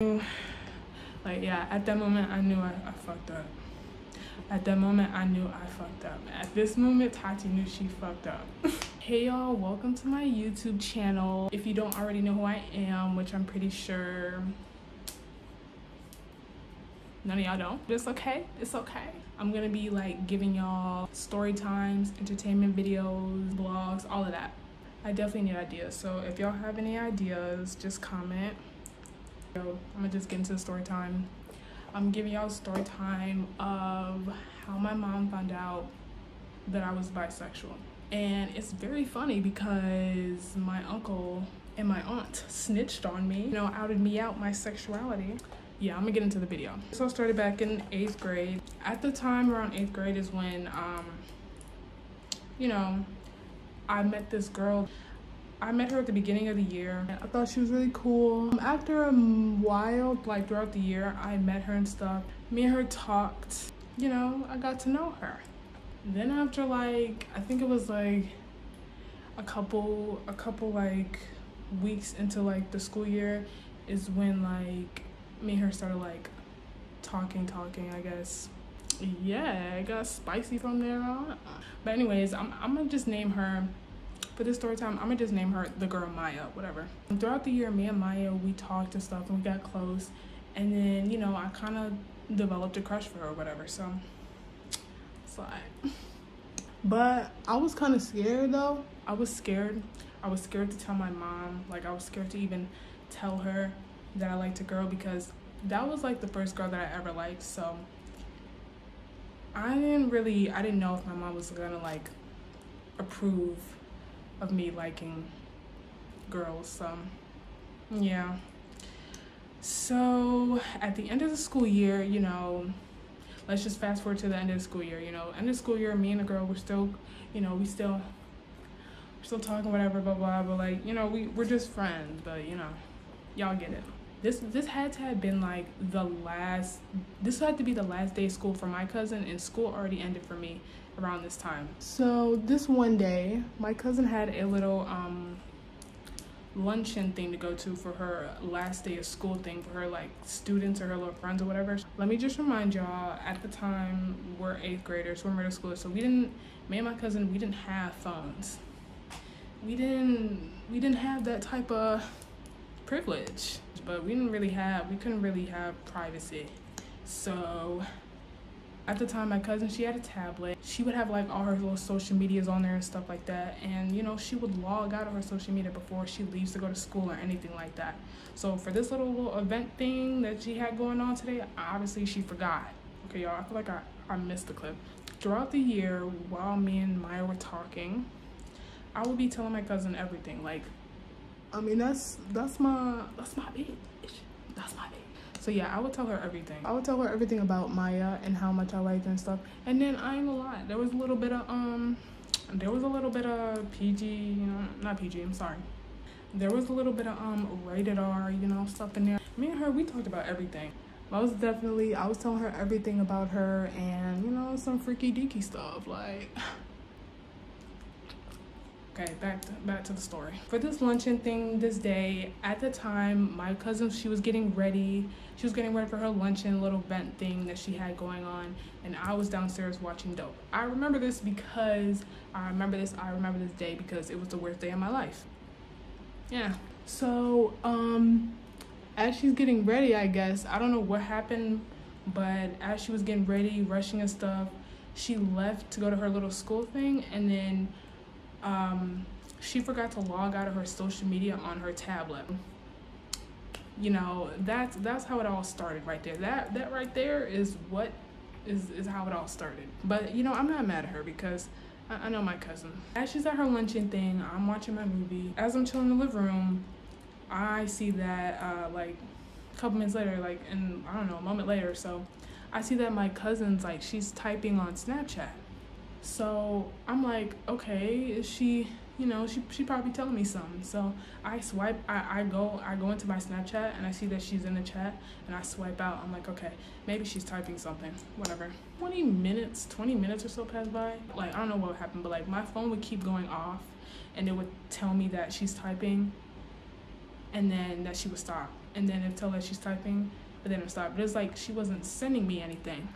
Like, yeah, at that moment, I knew I fucked up. At that moment, I knew I fucked up. At this moment, Tati knew she fucked up. Hey y'all, welcome to my YouTube channel. If you don't already know who I am, which I'm pretty sure none of y'all don't, but it's okay, it's okay. I'm gonna be like giving y'all story times, entertainment videos, vlogs, all of that. I definitely need ideas, so if y'all have any ideas, just comment. I'm gonna just get into the story time. I'm giving y'all a story time of how my mom found out that I was bisexual. And it's very funny because my uncle and my aunt snitched on me, outed me out my sexuality. Yeah, I'm gonna get into the video. So I started back in 8th grade. At the time around 8th grade is when, I met this girl. I met her at the beginning of the year. I thought she was really cool. After a while, like throughout the year, I met her and stuff. Me and her talked, I got to know her. Then after like, I think it was like a couple like weeks into like the school year is when like me and her started like talking, I guess. Yeah, it got spicy from there on. But anyways, I'm gonna just name her, for this story time, I'm gonna just name her the girl Maya, whatever. And throughout the year, me and Maya, we talked and stuff and we got close. And then, I kind of developed a crush for her or whatever, so it's like. But I was kind of scared though. I was scared to tell my mom. Like, I was scared to even tell her that I liked a girl because that was like the first girl that I ever liked. So I didn't know if my mom was gonna like approve of me liking girls. So yeah. So at the end of the school year, let's just fast forward to the end of the school year. End of the school year, me and the girl were still, we're still talking, whatever, blah blah. But like, we're just friends. But y'all get it. This had to have been like this had to be the last day of school for my cousin, and school already ended for me around this time. So this one day, my cousin had a little luncheon thing to go to for her last day of school thing for her like students or her little friends or whatever. Let me just remind y'all, at the time we're 8th graders, we're middle schoolers, so me and my cousin, we didn't have phones. We didn't have that type of privilege, but we couldn't really have privacy. So at the time, my cousin, she had a tablet. She would have like all her little social medias on there and stuff like that. And she would log out of her social media before she leaves to go to school or anything like that. So for this little event thing that she had going on today, obviously she forgot. Okay, y'all, I feel like I missed the clip. Throughout the year, while me and Maya were talking, I would be telling my cousin everything. Like, I mean, that's my bitch. That's my bitch. So yeah, I would tell her everything. I would tell her everything about Maya and how much I liked her and stuff. And then I ain't gonna lie, there was a little bit of PG, not PG, I'm sorry. There was a little bit of rated R, stuff in there. Me and her, we talked about everything. I was telling her everything about her and some freaky deaky stuff, like. Okay, back to the story. For this luncheon thing this day, at the time, my cousin, she was getting ready. She was getting ready for her luncheon little event thing that she had going on, and I was downstairs watching dope. I remember this day because it was the worst day of my life. Yeah. So, as she's getting ready, I guess, I don't know what happened, but as she was getting ready, rushing and stuff, she left to go to her little school thing, and then she forgot to log out of her social media on her tablet. That's how it all started right there. That right there is what is how it all started. But I'm not mad at her because I know my cousin. As she's at her luncheon thing, I'm watching my movie. As I'm chilling in the living room, I see that like a couple minutes later, like in I don't know, a moment later or so, I see that my cousin's like, she's typing on Snapchat. So I'm like, okay, is she, she probably telling me something. So I swipe, I go into my Snapchat and I see that she's in the chat and I swipe out. I'm like, okay, maybe she's typing something, whatever. 20 minutes or so passed by. Like, I don't know what happened, but like my phone would keep going off and it would tell me that she's typing and then that she would stop. and then it'll tell that she's typing, but then it'll stop. But it's like she wasn't sending me anything.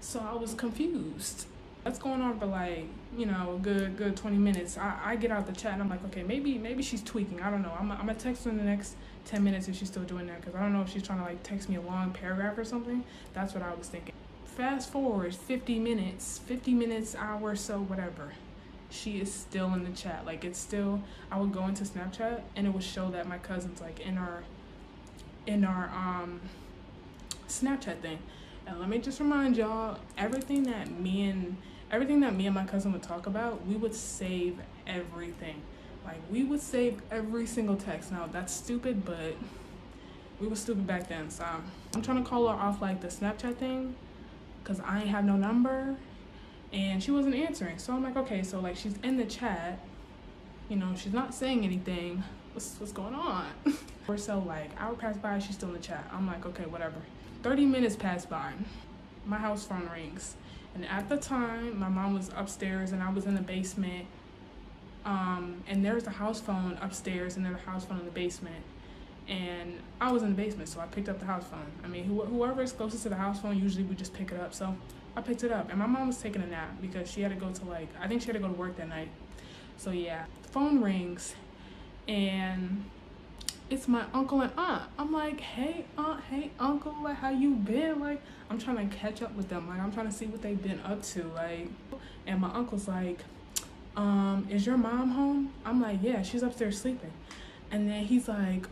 So I was confused. That's going on for like, you know, good 20 minutes. I get out the chat and I'm like, okay, maybe she's tweaking. I don't know. I'm gonna text her in the next 10 minutes if she's still doing that, because I don't know if she's trying to like text me a long paragraph or something. That's what I was thinking. Fast forward 50 minutes, hour or so, whatever. She is still in the chat. Like, it's still, I would go into Snapchat and it would show that my cousin's like in our Snapchat thing. And let me just remind y'all, everything that me and my cousin would talk about, we would save everything. Like, we would save every single text. Now, that's stupid, but we were stupid back then. So I'm trying to call her off like the Snapchat thing, because I ain't have no number, and she wasn't answering. So I'm like, okay, so like she's in the chat, you know, she's not saying anything. What's going on? Or so like hour passed by, she's still in the chat. I'm like, okay, whatever. 30 minutes passed by. My house phone rings. And at the time, my mom was upstairs and I was in the basement. And there's a house phone upstairs and there's a house phone in the basement. And I was in the basement, so I picked up the house phone. I mean, whoever is closest to the house phone usually would just pick it up. So I picked it up, and my mom was taking a nap because she had to go to like, I think she had to go to work that night. So yeah, the phone rings, and it's my uncle and aunt. I'm like, hey aunt, hey uncle, like how you been? Like, I'm trying to catch up with them. Like, I'm trying to see what they've been up to. Like, and my uncle's like, is your mom home? I'm like, yeah, she's upstairs sleeping. And then he's like,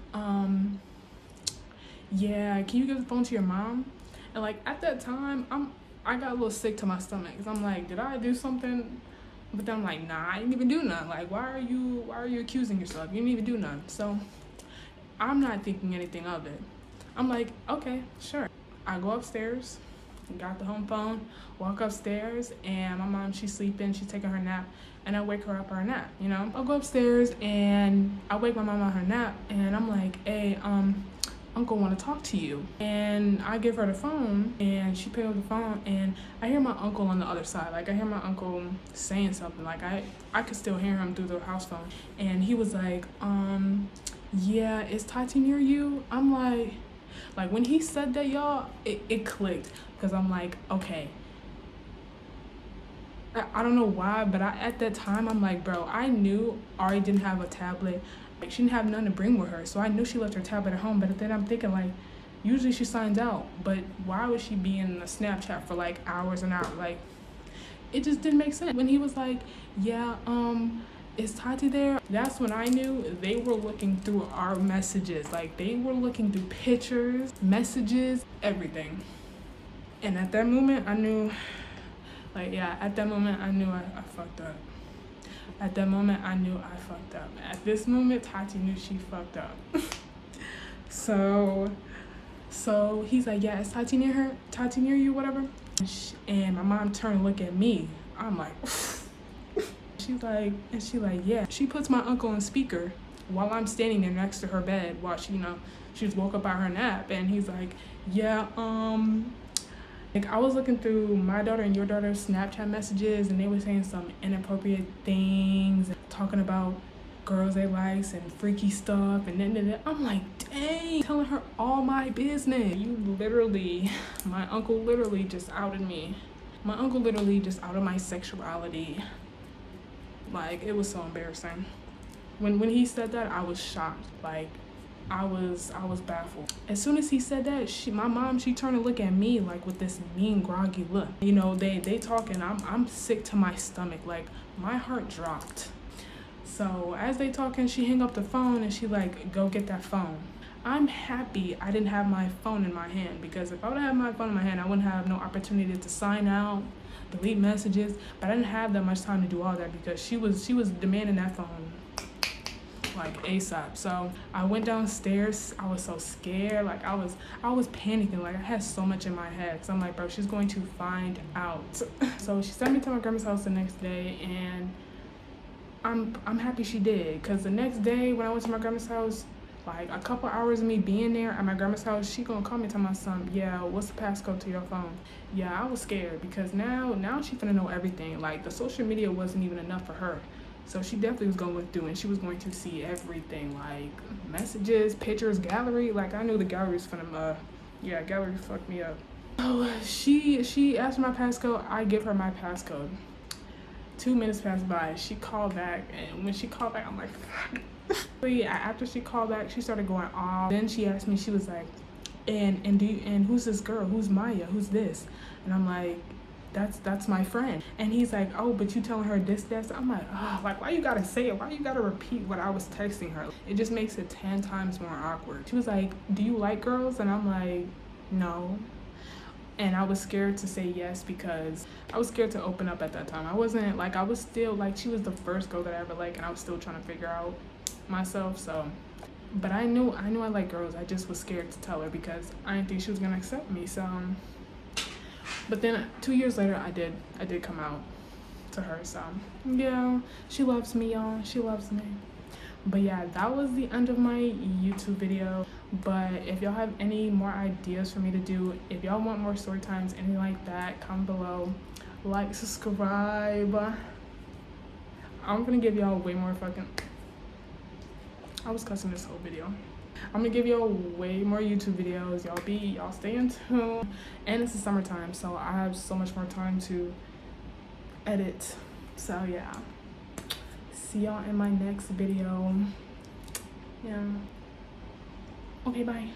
yeah, can you give the phone to your mom? And like at that time, I got a little sick to my stomach, because I'm like, did I do something? But then I'm like, nah, I didn't even do nothing. Like, why are you accusing yourself? You didn't even do nothing. So I'm not thinking anything of it. I'm like, okay, sure. I go upstairs, got the home phone, walk upstairs, and my mom, she's sleeping, she's taking her nap, and I wake her up on her nap, you know? I'll go upstairs and I wake my mom on her nap, and I'm like, hey, uncle want to talk to you. And I give her the phone, and she picks up the phone, and I hear my uncle on the other side. Like, I hear my uncle saying something. Like, I could still hear him through the house phone. And he was like, yeah, is Tati near you? I'm like when he said that, y'all, it clicked, because I'm like, okay. I don't know why, but at that time, I'm like, bro, I knew Ari didn't have a tablet. Like, she didn't have none to bring with her, so I knew she left her tablet at home. But then I'm thinking, like, usually she signs out, but why would she be in a Snapchat for like hours and hours? Like, it just didn't make sense. When he was like, yeah, is Tati there? That's when I knew they were looking through our messages. Like, they were looking through pictures, messages, everything. And at that moment, I knew, like, yeah, at that moment, I knew I fucked up. At that moment, I knew I fucked up. At this moment, Tati knew she fucked up. So he's like, yeah, is Tati near her? Tati near you, whatever? And my mom turned to look at me. I'm like, she's like, yeah. She puts my uncle on speaker while I'm standing there next to her bed while she, you know, she just woke up out her nap. And he's like, yeah, like, I was looking through my daughter and your daughter's Snapchat messages, and they were saying some inappropriate things, talking about girls they likes and freaky stuff, and then I'm like, dang, telling her all my business. My uncle literally just outed me. My uncle literally just outed my sexuality. Like, it was so embarrassing. When he said that, I was shocked. Like, I was baffled. As soon as he said that, my mom, she turned to look at me like with this mean, groggy look. You know, they talking, I'm sick to my stomach. Like, my heart dropped. So as they talking, she hung up the phone and she like, go get that phone. I'm happy I didn't have my phone in my hand, because if I would have had my phone in my hand, I wouldn't have no opportunity to sign out, delete messages. But I didn't have that much time to do all that, because she was demanding that phone like ASAP. So I went downstairs. I was so scared. Like, I was panicking. Like, I had so much in my head. So I'm like, bro, she's going to find out. So she sent me to my grandma's house the next day, and I'm happy she did, because the next day when I went to my grandma's house, like a couple hours of me being there at my grandma's house, she gonna call me and tell my son, yeah, what's the passcode to your phone? Yeah, I was scared, because now she finna know everything. Like, the social media wasn't even enough for her. So she definitely was going through, and she was going to see everything, like messages, pictures, gallery. Like, I knew the gallery's finna, yeah, gallery fucked me up. So she asked for my passcode. I give her my passcode. 2 minutes passed by. She called back, and when she called back, I'm like, fuck. But yeah, after she called back, she started going off. Then she asked me, she was like, and who's this girl? Who's Maya? Who's this? And I'm like, that's my friend. And he's like, oh, but you telling her this. I'm like, oh, like, why you gotta say it? Why you gotta repeat what I was texting her? It just makes it 10 times more awkward. She was like, do you like girls? And I'm like, no. And I was scared to say yes because I was scared to open up at that time. I wasn't, like, I was still, like, she was the first girl that I ever liked, and I was still trying to figure out myself. So, but I knew I like girls. I just was scared to tell her because I didn't think she was gonna accept me. So, but then 2 years later, I did come out to her. So yeah, she loves me, y'all. She loves me. But yeah, that was the end of my YouTube video. But if y'all have any more ideas for me to do, if y'all want more story times, anything like that, comment below. Like, subscribe. I'm gonna give y'all way more fucking, I was cussing this whole video. I'm gonna give y'all way more YouTube videos. Y'all stay in tune. And it's the summertime, so I have so much more time to edit. So yeah, see y'all in my next video. Yeah, okay, bye.